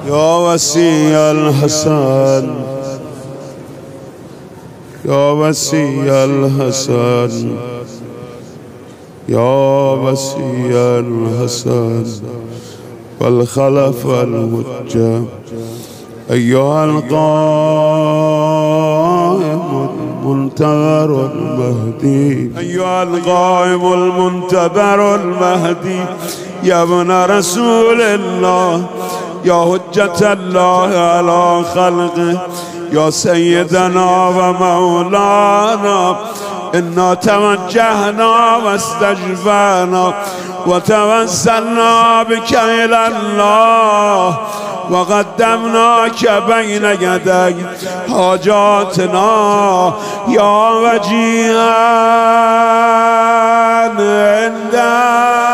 يا وسي الحسن يا وسي الحسن يا وسي الحسن والخلف الحجة أيها القائم المنتظر المهدي أيها القائم المنتظر المهدي يا ابن رسول الله يا حجة الله على خلقه يا سيدنا ومولانا إنا توجهنا واستجبنا وتوسلنا بك إلى الله وقدمناك بين يدي حاجاتنا يا وجيها عندك